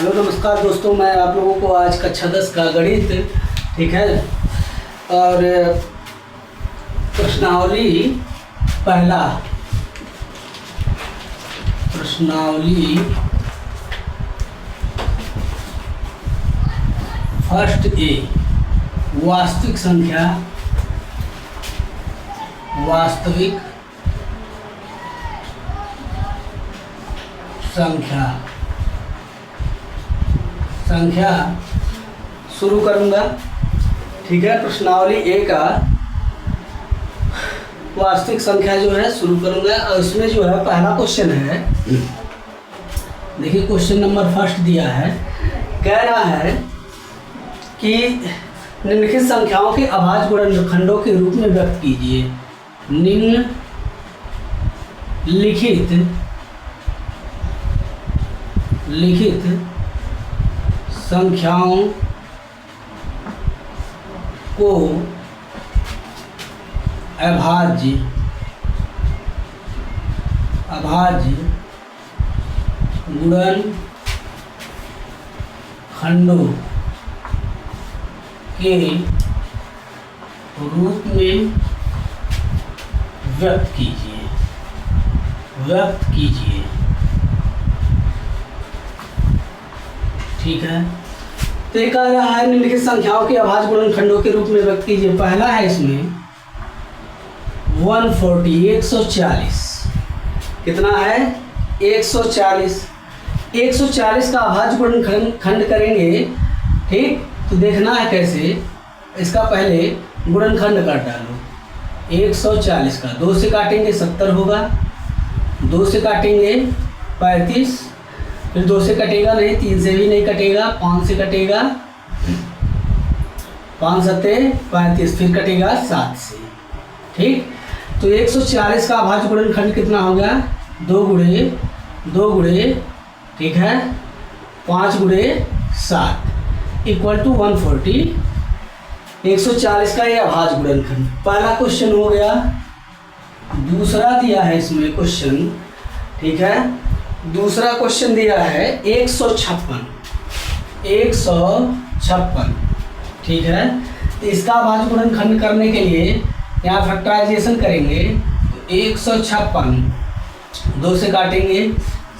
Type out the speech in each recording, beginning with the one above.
Hello नमस्कार दोस्तों, मैं आप लोगों को आज कक्षा 10 का गणित, ठीक है, और प्रश्नावली फर्स्ट ए वास्तविक संख्या शुरू करूंगा। ठीक है, प्रश्नावली ए का वास्तविक संख्या जो है शुरू करूंगा। और इसमें जो है पहला क्वेश्चन है, देखिए क्वेश्चन नंबर फर्स्ट दिया है, कह रहा है कि निम्नलिखित संख्याओं के अभाज्य गुणनखंडों के रूप में व्यक्त कीजिए। लिखित संख्याओं को अभाज्य गुणनखंडों के रूप में व्यक्त कीजिए। ठीक है, तो ये कह रहा है निम्नलिखित संख्याओं के अभाज्य गुणनखंडों के रूप में व्यक्त कीजिए। पहला है इसमें 140 कितना है 140 का अभाज्य गुणनखंड करेंगे। ठीक, तो देखना है कैसे, इसका पहले गुणनखंड काट डालो। 140 का 2 से काटेंगे 70 होगा, 2 से काटेंगे 35, फिर 2 से कटेगा नहीं, 3 से भी नहीं कटेगा, 5 से कटेगा, 5 सत्ते 35, फिर कटेगा 7 से। ठीक, तो 140 का अभाज्य गुणनखंड कितना होगा 2 गुणे, ठीक है, 5 गुणे 7 इक्वल टू 140। 140 का ये अभाज्य गुणनखंड पहला क्वेश्चन हो गया। दूसरा दिया है इसमें क्वेश्चन, ठीक है, दूसरा क्वेश्चन दिया है 156। ठीक है, तो इसका अभाज्य गुणनखंड करने के लिए यहाँ फैक्टराइजेशन करेंगे। तो 156 2 से काटेंगे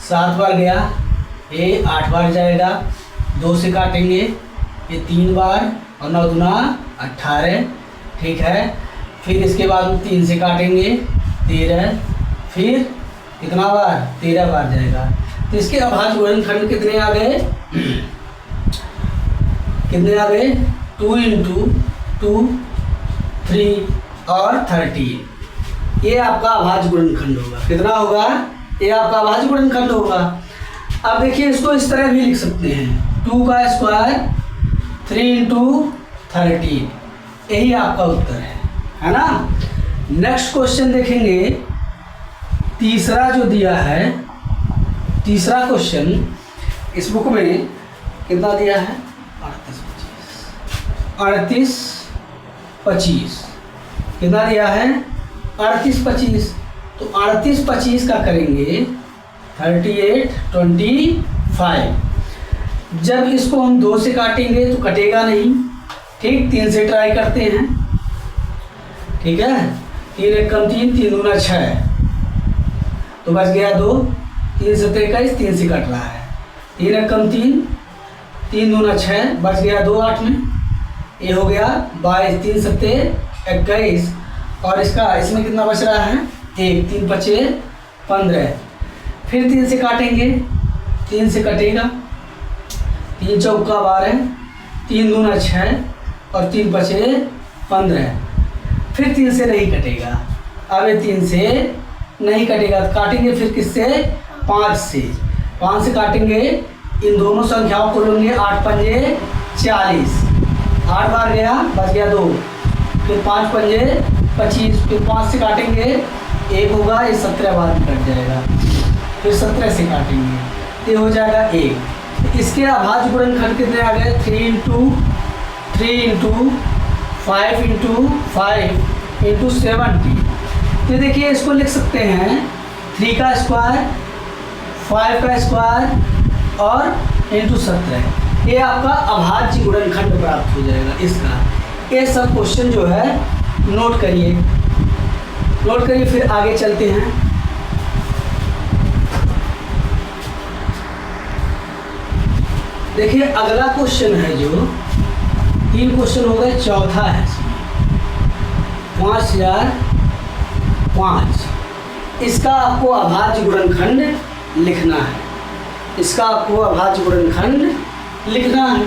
7 बार गया, ये 8 बार जाएगा, 2 से काटेंगे ये 3 बार और 9 दूना 18। ठीक है, फिर इसके बाद 3 से काटेंगे 13, फिर कितना बार 13 बार जाएगा। तो इसके अभाज्य गुणनखंड कितने आ गए 2 × 2 3 और 13। ये आपका अभाज्य गुणनखंड होगा। कितना होगा, ये आपका अभाज्य गुणनखंड होगा। अब देखिए इसको इस तरह भी लिख सकते हैं, 2 का स्क्वायर 3 × 13। यही आपका उत्तर है ना। नेक्स्ट क्वेश्चन देखेंगे, तीसरा जो दिया है, तीसरा क्वेश्चन इस बुक में कितना दिया है 38-25 कितना दिया है 38-25। तो 38-25 का करेंगे 38-25। जब इसको हम 2 से काटेंगे तो कटेगा नहीं। ठीक, 3 से ट्राई करते हैं। ठीक है, 3 × 1 = 3, 3 दूना 6, तो बच गया 2, 3 से 21, 3 से कट रहा है, 3 × 1 = 3, 3 दूना 6, बच गया 2 8 में, ये हो गया 22, 3 सत्ते 21, और इसमें कितना बच रहा है 1, 3 पचे 15। फिर 3 से काटेंगे, 3 से कटेगा, 3 चौका 12, 3 दूना 6 और 3 पचे 15। फिर 3 से नहीं कटेगा, अब ये 3 से नहीं कटेगा, तो काटेंगे फिर किससे 5 से। 5 से काटेंगे, इन दोनों संख्याओं को लेंगे, 8 पंजे 40, 8 बार गया, बच गया 2, फिर 5 पंजे 25, फिर 5 से काटेंगे 1 होगा, ये 17 बार कट जाएगा, फिर 17 से काटेंगे, ये हो जाएगा 1। इसके अभाज्य गुणनखंड कितने आ गए 3 × 5 × 5 × 70। तो देखिए इसको लिख सकते हैं 3 का स्क्वायर 5 का स्क्वायर और इंटू 17, ये आपका अभाज्य गुणनखंड प्राप्त हो जाएगा इसका। ये सब क्वेश्चन जो है नोट करिए, फिर आगे चलते हैं। देखिए अगला क्वेश्चन है जो 3 क्वेश्चन हो गए, चौथा है 5005। इसका आपको अभाज्य गुणनखंड लिखना है, इसका आपको अभाज्य गुणनखंड लिखना है।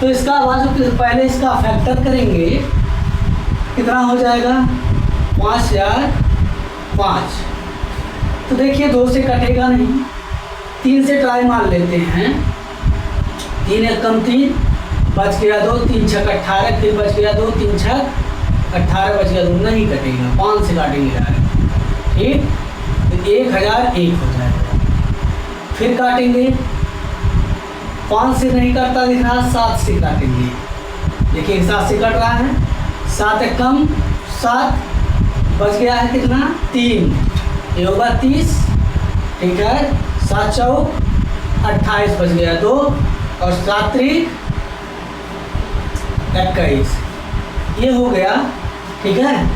तो इसका अभाज्य, पहले इसका फैक्टर करेंगे, कितना हो जाएगा 5005। तो देखिए 2 से कटेगा नहीं, 3 से ट्राई मान लेते हैं। 3 एक कम 3, बच गया 2, 3 छक 18, फिर बच गया 2, 3 छक 18, बच गया 2, नहीं कटेगा, 5 से काटेंगे डायरेक्ट, ठीक। तो 1001 हो जाएगा। फिर काटेंगे, 5 से नहीं कटता दिख रहा, 7 से काटेंगे। देखिए 7 से कट रहा है, 7 एक कम 7, बच गया है कितना 3, ये होगा 30, ठीक है। 7 चौक 28, बच गया 2, और 7 त्रिक 21, ये हो गया, ठीक है।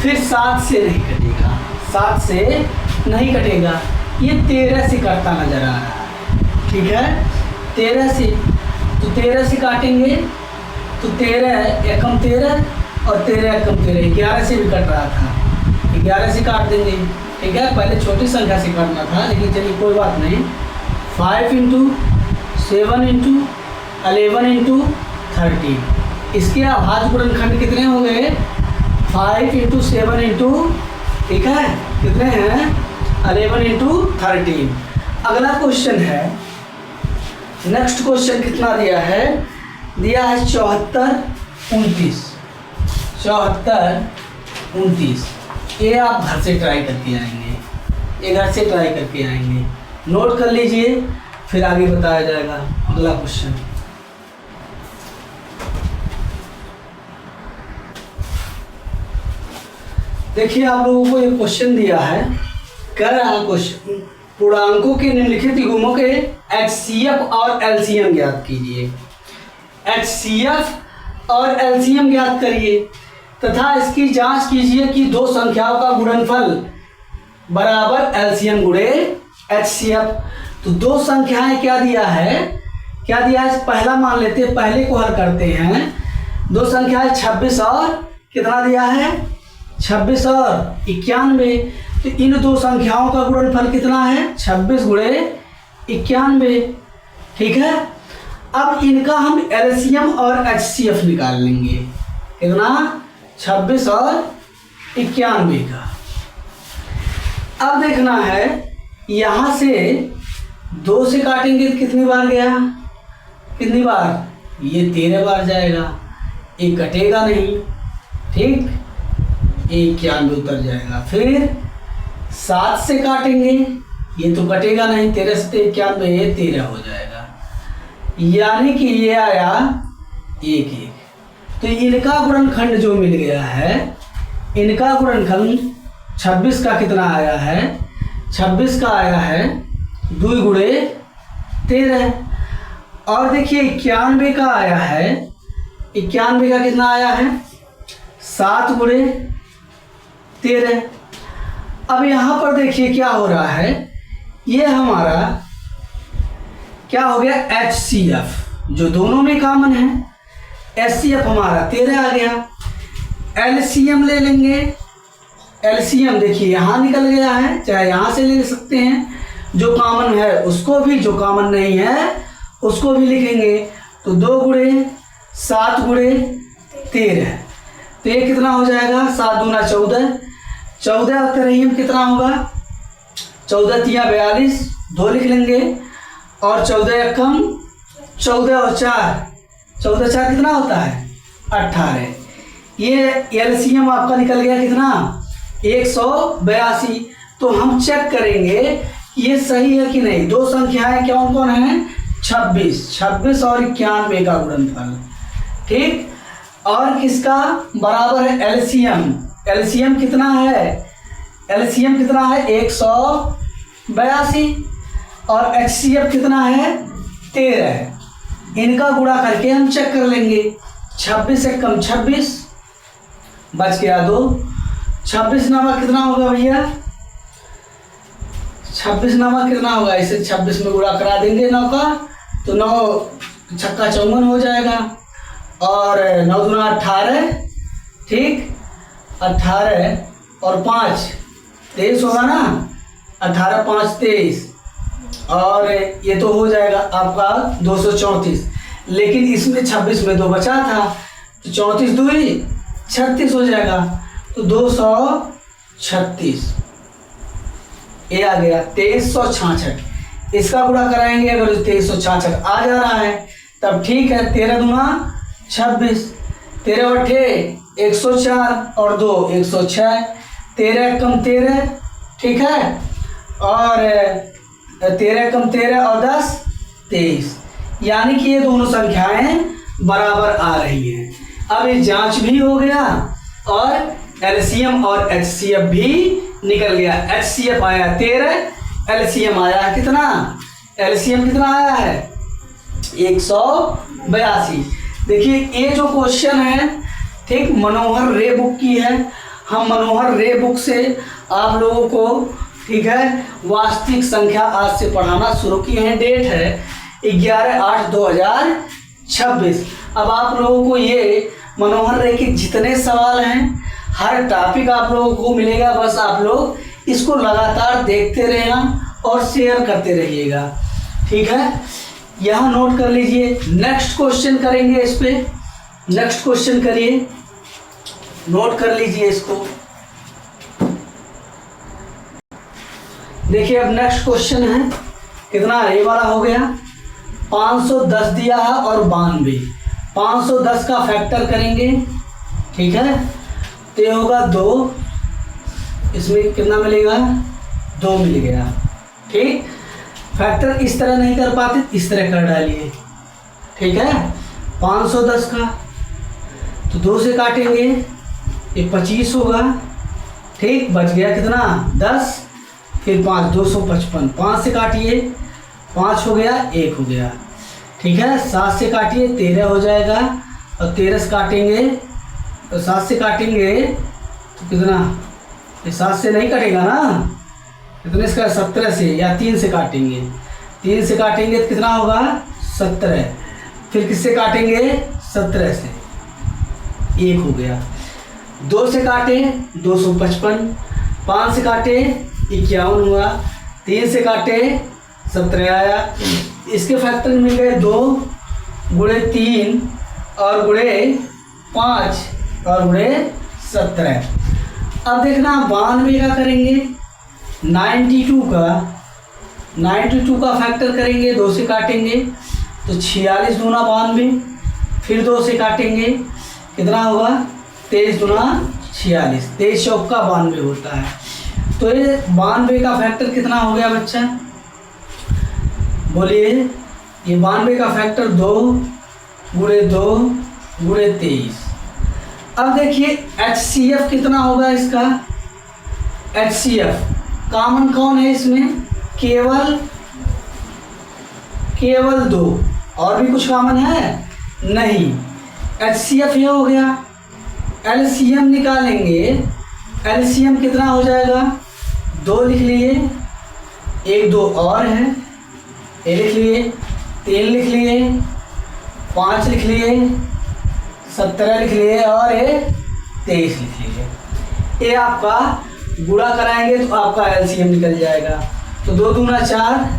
फिर 7 से नहीं कटेगा, 7 से नहीं कटेगा, ये 13 से कटता नजर आ रहा है, ठीक है। 13 से, तो 13 से काटेंगे, तो 13 एकम 13 और 13 एकम 13, 11 से भी कट रहा था, 11 से काट देंगे, ठीक है। पहले छोटी संख्या से काटना था, लेकिन चलिए कोई बात नहीं। 5 इंटू 7 इंटू 11 इंटू 13, इसके अभाज्य गुणनखंड कितने हो गए 5 इंटू 7 इंटू, ठीक है, कितने हैं 11 इंटू 13। अगला क्वेश्चन है, नेक्स्ट क्वेश्चन कितना दिया है, दिया है 74 29। ये आप घर से ट्राई करके आएंगे, ये घर से ट्राई करके आएंगे, नोट कर लीजिए, फिर आगे बताया जाएगा। अगला क्वेश्चन, देखिए आप लोगों को एक क्वेश्चन दिया है, कह रहा है क्वेश्चन, पूर्णांकों के निम्नलिखित युग्मों के HCF और LCM ज्ञात कीजिए। HCF और LCM ज्ञात करिए तथा इसकी जांच कीजिए कि 2 संख्याओं का गुणनफल बराबर LCM गुणे HCF। तो 2 संख्याएं क्या दिया है, पहला मान लेते हैं, पहले को हल करते हैं। 2 संख्याएं 26 और कितना दिया है 26 और 91। तो इन 2 संख्याओं का गुणनफल कितना है 26 गुणे 91, ठीक है। अब इनका हम LCM और HCF निकाल लेंगे, कितना 26 और 91 का। अब देखना है, यहाँ से 2 से काटेंगे तो कितनी बार गया, कितनी बार, ये 13 बार जाएगा, ये कटेगा नहीं, ठीक, 91 उतर जाएगा। फिर 7 से काटेंगे, ये तो कटेगा नहीं, 13 से 91, ये 13 हो जाएगा, यानी कि ये आया 1। तो इनका गुणनखंड जो मिल गया है, इनका गुणनखंड 26 का कितना आया है, 26 का आया है 2 गुणे 13। और देखिए 91 का आया है, 91 का कितना आया है 7 गुणे 13। अब यहाँ पर देखिए क्या हो रहा है, ये हमारा क्या हो गया HCF, जो दोनों में कॉमन है, HCF हमारा 13 आ गया। LCM ले लेंगे, LCM देखिए यहाँ निकल गया है, चाहे यहाँ से ले सकते हैं, जो कॉमन है उसको भी, जो कॉमन नहीं है उसको भी लिखेंगे। तो 2 गुणे 7 गुणे 13, तो ये कितना हो जाएगा 7 दूना 14, 14 और 13 कितना होगा 14 तिया 42, 2 लिख लेंगे, और 14 एकम 14 और 4, 14 4 कितना होता है 18। ये LCM आपका निकल गया कितना 182। तो हम चेक करेंगे ये सही है कि नहीं। 2 संख्याएं कौन कौन हैं 26 और 91 का गुणनफल, ठीक। और किसका बराबर है LCM कितना है, LCM कितना है 182, और HCF कितना है 13, इनका गुणा करके हम चेक कर लेंगे। 26 से कम 26, बच गया 2। 26 नामा कितना होगा भैया? 26 नामा कितना होगा? इसे 26 में गुणा करा देंगे 9 का, तो 9 छक्का 54 हो जाएगा, और 9 दूना 18, ठीक, 18 और 5 23 होगा ना, 18 5 23, और ये तो हो जाएगा आपका 234। लेकिन इसमें 26 में 2 बचा था, तो 34 दूनी 36 हो जाएगा, तो 236 ये आ गया। 2366 इसका गुणा कराएंगे, अगर 2366 आ जा रहा है तब ठीक है। 13 दूना 26, 13 अठे 104 और 2 106, 13 कम 13, ठीक है, और 13 कम 13 और 10 23, यानी कि ये दोनों संख्याएं बराबर आ रही हैं। अब ये जांच भी हो गया और एलसीएम और एचसीएफ भी निकल गया। एचसीएफ आया 13, एलसीएम आया है कितना? एलसीएम कितना आया है? 182। देखिए ये जो क्वेश्चन है, ठीक, मनोहर रे बुक की है। हम मनोहर रे बुक से आप लोगों को, ठीक है, वास्तविक संख्या आज से पढ़ाना शुरू किए हैं। डेट है 11/8/2026। अब आप लोगों को ये मनोहर रे के जितने सवाल हैं, हर टॉपिक आप लोगों को मिलेगा, बस आप लोग इसको लगातार देखते रहना और शेयर करते रहिएगा, ठीक है। यहाँ नोट कर लीजिए, नेक्स्ट क्वेश्चन करेंगे इस पे। नेक्स्ट क्वेश्चन करिए, नोट कर लीजिए इसको। देखिए अब नेक्स्ट क्वेश्चन है, कितना ये वाला हो गया, 510 दिया है और 92। 510 का फैक्टर करेंगे, ठीक है, तो ये होगा 2, इसमें कितना मिलेगा? 2 मिल गया, ठीक। फैक्टर इस तरह नहीं कर पाते, इस तरह कर डालिए, ठीक है। 510 का तो 2 से काटेंगे, ये 25 होगा, ठीक, बच गया कितना? 10, फिर 5 255, 5 से काटिए 5 हो गया, 1 हो गया, ठीक है। 7 से काटिए 13 हो जाएगा, और 13 से काटेंगे तो 7 से काटेंगे तो कितना? ये 7 से नहीं कटेगा ना, कितने से? 17 से, या 3 से काटेंगे। 3 से काटेंगे तो कितना होगा? 17, फिर किससे काटेंगे? 17 से, 1 हो गया। 2 से काटे 255, 5 से काटे 51 हुआ, 3 से काटे 17 आया। इसके फैक्टर मिल गए 2 गुणे 3 और गुणे 5 और गुणे 17। अब देखना 92 का करेंगे, 92 का फैक्टर करेंगे, 2 से काटेंगे तो 46 दूना 92, फिर 2 से काटेंगे कितना होगा? 23 दूना 46, 23 चौका 92 होता है। तो ये 92 का फैक्टर कितना हो गया बच्चा? बोलिए, ये 92 का फैक्टर 2 गुणे 2 गुणे 23। अब देखिए HCF कितना होगा इसका? HCF कॉमन कौन है इसमें? केवल 2, और भी कुछ कॉमन है नहीं। HCF ये हो गया। LCM निकालेंगे, LCM कितना हो जाएगा? 2 लिख लिए, 1 2 और है, ये लिख लिए, 3 लिख लिए, 5 लिख लिए, 17 लिख लिए, और ये 23 लिख लिए। ये आपका गुणा कराएंगे तो आपका LCM निकल जाएगा। तो 2 दूना 4,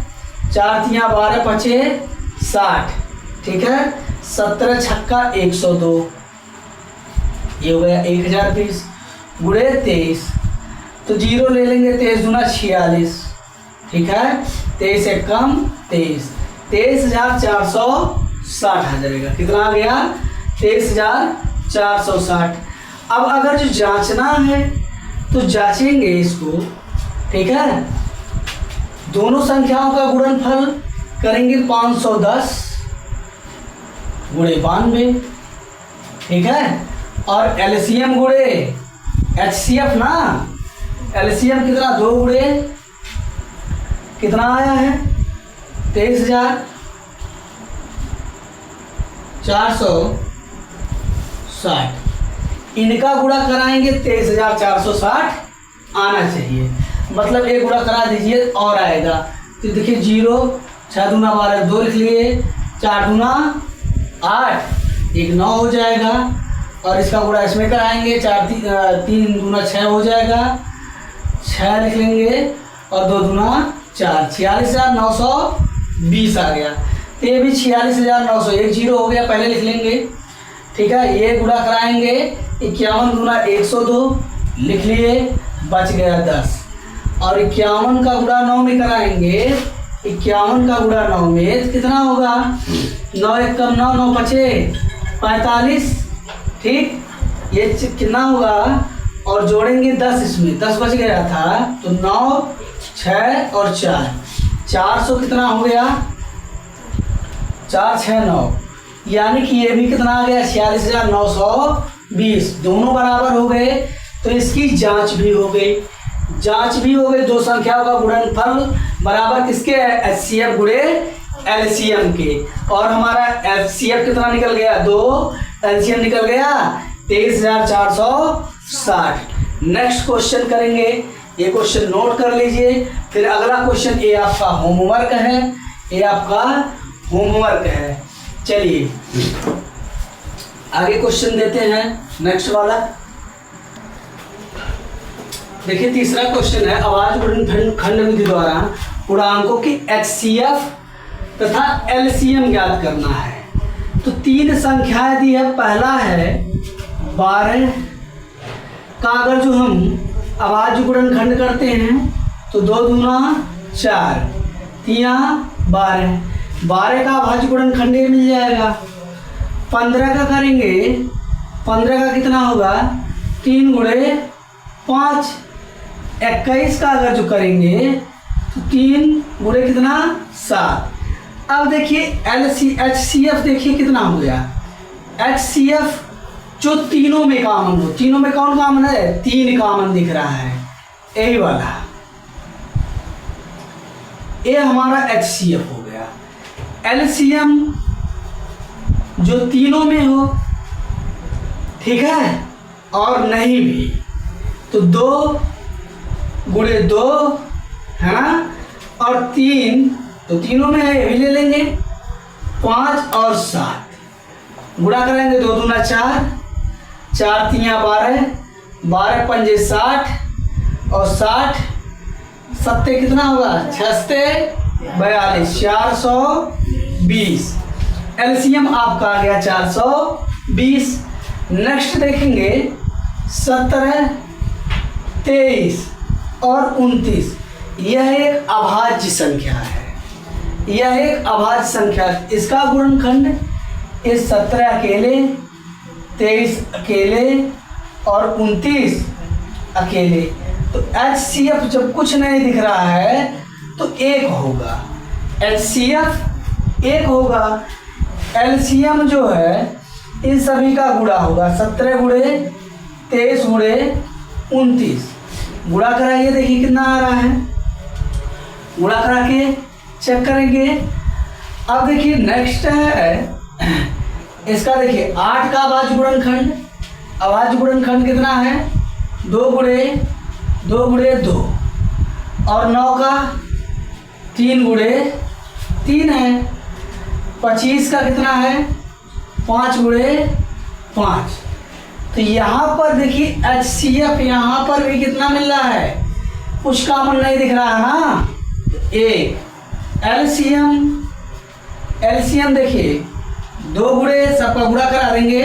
4 तिया 12 पचे 60, ठीक है। 17 छक्का 102, ये हो गया 1020 गुणे 23, तो 0 ले लेंगे। 23 दूना 46, ठीक है। 23 से कम 23, 23,460 आ जाएगा। कितना आ गया? 23,460। अब अगर जो जांचना है तो जांचेंगे इसको, ठीक है। दोनों संख्याओं का गुणनफल करेंगे 510 गुणे 92, ठीक है। और एलसीएम गुणे HCF ना, एलसीएम कितना? 2 गुणे कितना आया है? 23,000, 460। इनका गुणा कराएंगे 23,460 आना चाहिए, मतलब एक गुणा करा दीजिए और आएगा। तो देखिए 0, 6 दूना 12, 2 लिख लिए, 4 दूना 8, 1 9 हो जाएगा। और इसका गुणा इसमें कराएंगे, 3 दूना 6 हो जाएगा, 6 लिख लेंगे और 2 दूना 4, 46,920 आ गया। तो ये भी 46,900, 1 0 हो गया, पहले लिख लेंगे। ठीक है, ये गुणा कराएंगे 51 दूना 102 लिख लिए, बच गया 10। और 51 का गुणा 9 में कराएंगे, 51 का गुणा 9 में कितना होगा, 9 1 कम 9, 9 5 45। ठीक, ये कितना होगा, और जोड़ेंगे 10 इसमें, 10 बच गया था, तो 9 6 और 4, 400 कितना हो गया, 4 6 9, यानी कि ये भी कितना आ गया, 46,920। दोनों बराबर हो गए, तो इसकी जांच भी हो गई। जांच भी हो गई, दो संख्याओं का गुणनफल बराबर किसके, HCF गुणे LCM के। और हमारा HCF कितना निकल गया, 2, LCM निकल गया 23,460। नेक्स्ट क्वेश्चन करेंगे, ये क्वेश्चन नोट कर लीजिए। फिर अगला क्वेश्चन ये आपका होमवर्क है, ये आपका होमवर्क है। चलिए आगे क्वेश्चन देते हैं, नेक्स्ट वाला देखिए। तीसरा क्वेश्चन है, आवाज गुणनखंड विधि द्वारा पूर्णांकों की HCF तथा LCM ज्ञात करना है। तो 3 संख्याएं दी है। पहला है 12 का अगर जो हम आवाज गुणनखंड करते हैं तो 2 दूना 4, 3 12, 12 का आवाज गुणनखंड मिल जाएगा। 15 का करेंगे, 15 का कितना होगा, 3 गुणे 5। 21 का अगर जो करेंगे तो 3 गुणे कितना, 7। अब देखिए HCF देखिए कितना हो गया, HCF जो तीनों में कॉमन हो, तीनों में कौन कॉमन है, 3 कॉमन दिख रहा है, यही वाला, ये हमारा HCF हो गया। LCM जो तीनों में हो, ठीक है, और नहीं भी, तो 2 गुणे 2 है ना, और 3 तो तीनों में है, ये भी ले लेंगे। 5 और 7 गुणा करेंगे, 2 दूना 4, 4 3 12, 12 पंजे 60 और 60 सत्ते कितना होगा, 6 42, 420। LCM आपका आ गया 420। नेक्स्ट देखेंगे 17, 23 और 29। यह एक अभाज्य संख्या है, यह एक अभाज्य संख्या। इसका गुणनखंड इस 17 अकेले, 23 अकेले और 29 अकेले। तो HCF जब कुछ नहीं दिख रहा है तो 1 होगा, HCF 1 होगा। LCM जो है इन सभी का गुणा होगा, 17 गुणे 23 गुणे 29। गुणा कराइए, देखिए कितना आ रहा है, गुणा करा के चेक करेंगे। अब देखिए नेक्स्ट है इसका, देखिए 8 का आवाज गुणनखंड, आवाज गुणनखंड कितना है, 2 गुणे 2 और 9 का 3 गुणे 3 है। 25 का कितना है, 5 गुणे 5। तो यहाँ पर देखिए HCF यहाँ पर भी कितना मिल रहा है, कुछ कॉमन नहीं दिख रहा है ना, 1। LCM देखिए 2 गुणे, सबका गुणा करा देंगे,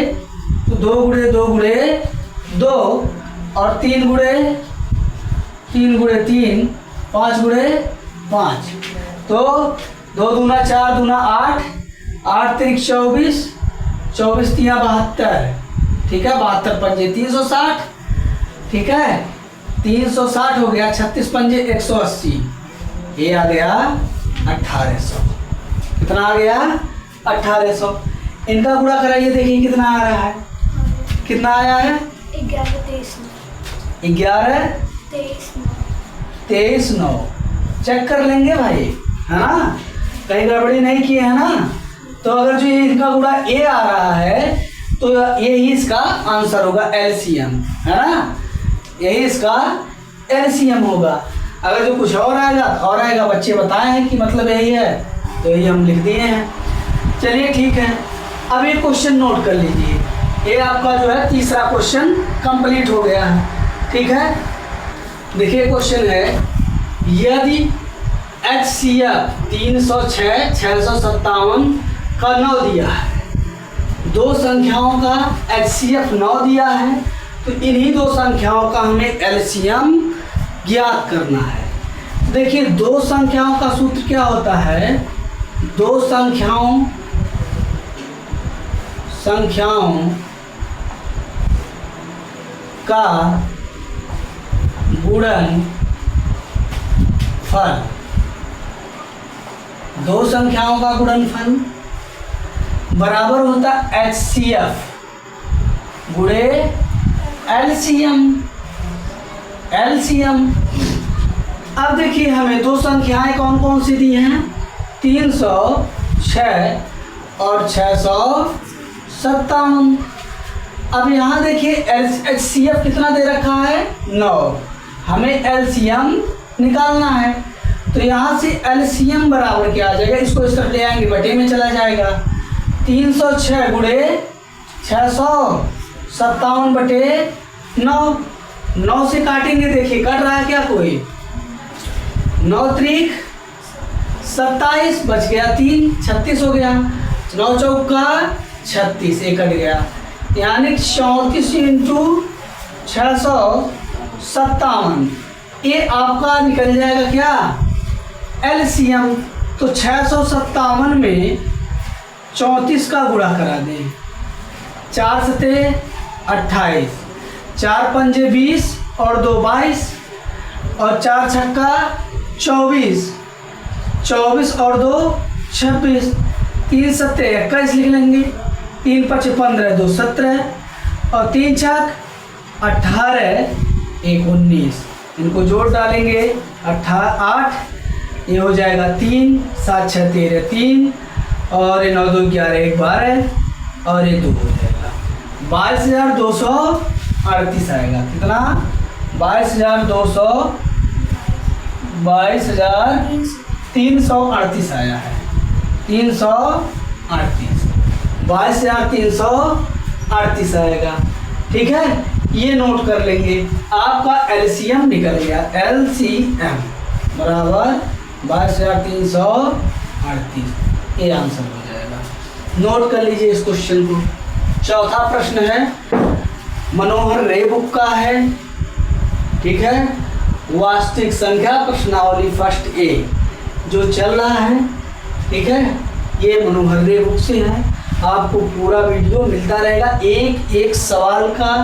तो 2 गुणे 2 और 3 गुणे 3, 5 गुणे 5। तो 2 दूना 4 दूना 8, 8 3 24, 24 3 72, ठीक है, 72 पंजे 360, ठीक है, 360 हो गया। 36 पंजे 180, ये आ गया 1800। कितना आ गया, 1800। इनका गुणा कराइए, देखिए कितना आ रहा है, कितना आया है, 11 23 9। चेक कर लेंगे भाई, है ना, कहीं गड़बड़ी नहीं की है ना। तो अगर जो ये इनका गुणा ए आ रहा है तो ये ही इसका आंसर होगा, एलसीएम, है ना, यही इसका एलसीएम होगा। अगर जो कुछ और आएगा और आएगा, बच्चे बताए हैं कि मतलब यही है, तो यही हम लिख दिए हैं। चलिए ठीक है, अब ये क्वेश्चन नोट कर लीजिए, ये आपका जो है तीसरा क्वेश्चन कंप्लीट हो गया है। ठीक है, देखिए क्वेश्चन है, यदि HCF 306 657 का 9 दिया है, दो संख्याओं का HCF 9 दिया है, तो इन्हीं दो संख्याओं का हमें LCM ज्ञात करना है। देखिए दो संख्याओं का सूत्र क्या होता है, दो संख्याओं का गुणनफल, दो संख्याओं का गुणनफल बराबर होता HCF गुणे LCM। अब देखिए हमें दो संख्याएं कौन कौन सी दी हैं, 306 और 657। अब यहाँ देखिए HCF कितना दे रखा है, 9, हमें LCM निकालना है। तो यहाँ से LCM बराबर क्या आ जाएगा, इसको इस तरफ ले आएंगे, बटे में चला जाएगा, 306 गुणे 657 बटे 9, 9 से काटेंगे, देखिए कट रहा है क्या कोई, 9 त्रिक 27, बच गया 3, 36 हो गया, 9 चौका 36, एक कट गया, यानी 34 इंटू 657, ये आपका निकल जाएगा क्या, LCM। तो 657 में 34 का गुणा करा दें, 4 सते 28, 4 पंजे 20 और 2 22 और 4 छक्का 24, 24 और 2 26, 3 सत्ते 21 लिख लेंगे, 3 पचे 15, 2 17 और 3 छक 18, 1 19, इनको जोड़ डालेंगे 8, ये हो जाएगा 3, 7 6 13 3 और ये 9 2 11 1 12 और ये 2 हो जाएगा, 22,238 आएगा। कितना, 22,338 आया है, 338, 22,338 आएगा। ठीक है, ये नोट कर लेंगे, आपका LCM निकल गया, LCM बराबर 22,338, ये आंसर हो जाएगा। नोट कर लीजिए इस क्वेश्चन को। चौथा प्रश्न है, मनोहर रे बुक का है। ठीक है, वास्तविक संख्या प्रश्नावली फर्स्ट ए जो चल रहा है। ठीक है, ये मनोहर रे बुक से है, आपको पूरा वीडियो मिलता रहेगा, एक एक सवाल का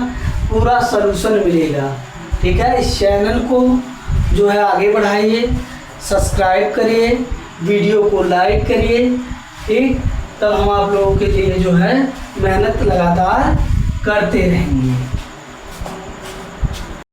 पूरा सलूशन मिलेगा। ठीक है, इस चैनल को जो है आगे बढ़ाइए, सब्सक्राइब करिए, वीडियो को लाइक करिए। ठीक, तब हम आप लोगों के लिए जो है मेहनत लगातार करते रहेंगे।